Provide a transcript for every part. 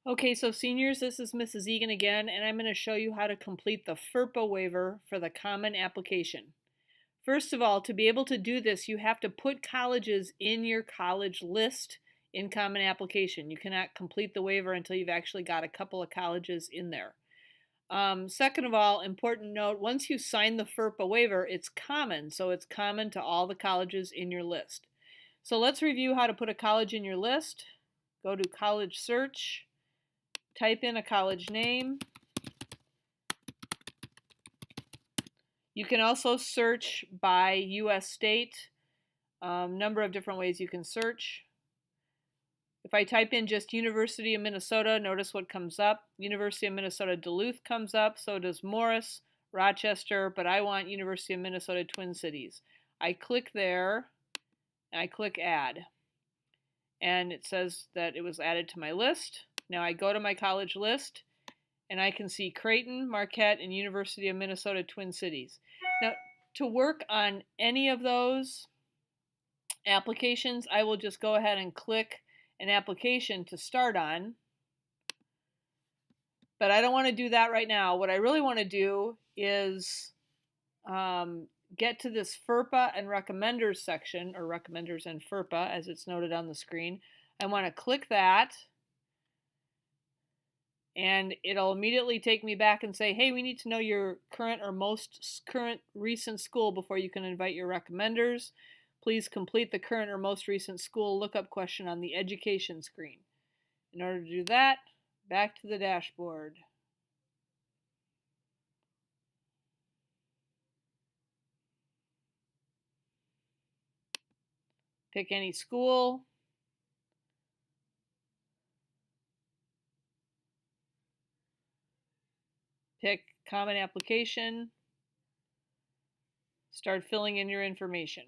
Okay, so seniors, this is Mrs. Egan again, and I'm going to show you how to complete the Ferpa waiver for the common application. First of all, to be able to do this, you have to put colleges in your college list in common application. You cannot complete the waiver until you've actually got a couple of colleges in there. Second of all, important note, once you sign the Ferpa waiver, it's common, so it's common to all the colleges in your list. So let's review how to put a college in your list. Go to college search. Type in a college name. You can also search by U.S. state. Number of different ways you can search. If I type in just University of Minnesota, notice what comes up. University of Minnesota Duluth comes up, so does Morris, Rochester, but I want University of Minnesota Twin Cities. I click there, and I click Add. And it says that it was added to my list. Now I go to my college list, and I can see Creighton, Marquette, and University of Minnesota Twin Cities. Now, to work on any of those applications, I will just go ahead and click an application to start on. But I don't want to do that right now. What I really want to do is get to this Ferpa and Recommenders section, or Recommenders and Ferpa, as it's noted on the screen. I want to click that. And it'll immediately take me back and say, hey, we need to know your current or most current recent school before you can invite your recommenders. Please complete the current or most recent school lookup question on the education screen. In order to do that, back to the dashboard. Pick any school. Pick common application. Start filling in your information.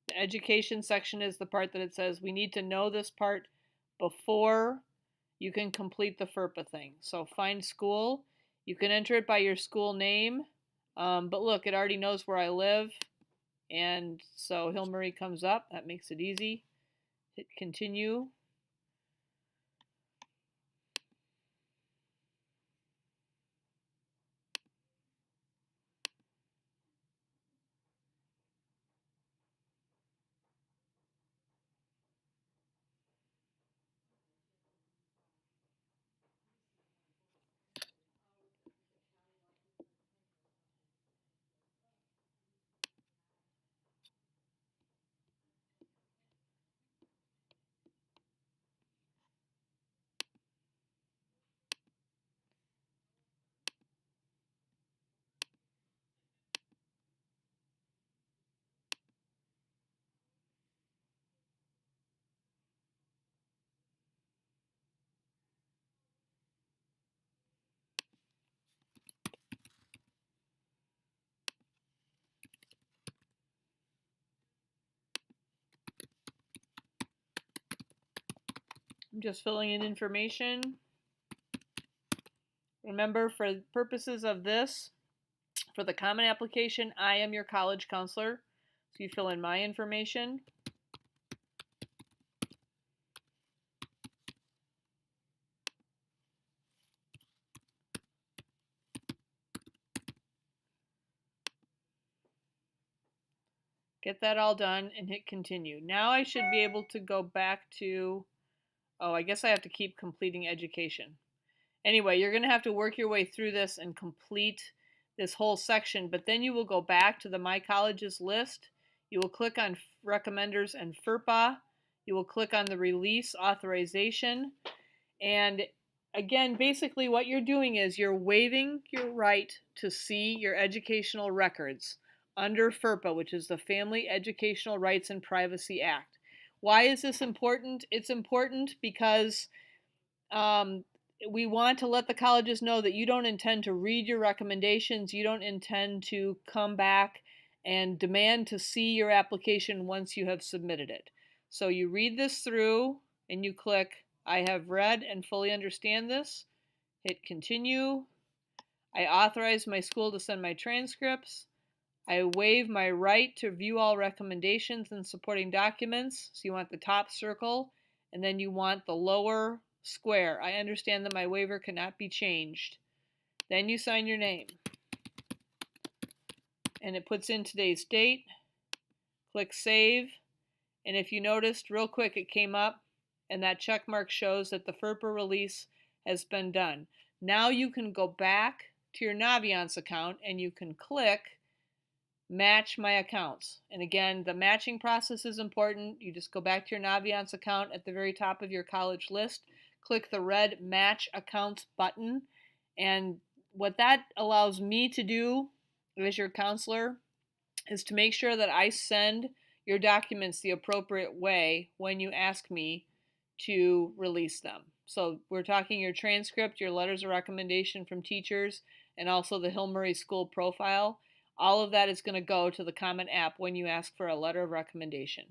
The education section is the part that it says we need to know this part before you can complete the Ferpa thing. So find school. You can enter it by your school name, but look, it already knows where I live, and so Hill Murray comes up. That makes it easy. Hit continue. I'm just filling in information. Remember, for purposes of this, for the common application, I am your college counselor. So you fill in my information. Get that all done and hit continue. Now I should be able to go back to, oh, I guess I have to keep completing education. Anyway, you're going to have to work your way through this and complete this whole section, but then you will go back to the My Colleges list. You will click on Recommenders and FERPA. You will click on the Release Authorization. And again, basically what you're doing is you're waiving your right to see your educational records under FERPA, which is the Family Educational Rights and Privacy Act. Why is this important? It's important because we want to let the colleges know that you don't intend to read your recommendations. You don't intend to come back and demand to see your application once you have submitted it. So you read this through and you click, I have read and fully understand this. Hit continue. I authorize my school to send my transcripts. I waive my right to view all recommendations and supporting documents. So you want the top circle, and then you want the lower square. I understand that my waiver cannot be changed. Then you sign your name. And it puts in today's date. Click Save. And if you noticed, real quick, it came up, and that check mark shows that the FERPA release has been done. Now you can go back to your Naviance account, and you can click Match My Accounts. And again, the matching process is important. You just go back to your Naviance account at the very top of your college list, click the red Match Accounts button, and what that allows me to do as your counselor is to make sure that I send your documents the appropriate way when you ask me to release them. So we're talking your transcript, your letters of recommendation from teachers, and also the Hill Murray School profile. All of that is going to go to the Common App when you ask for a letter of recommendation.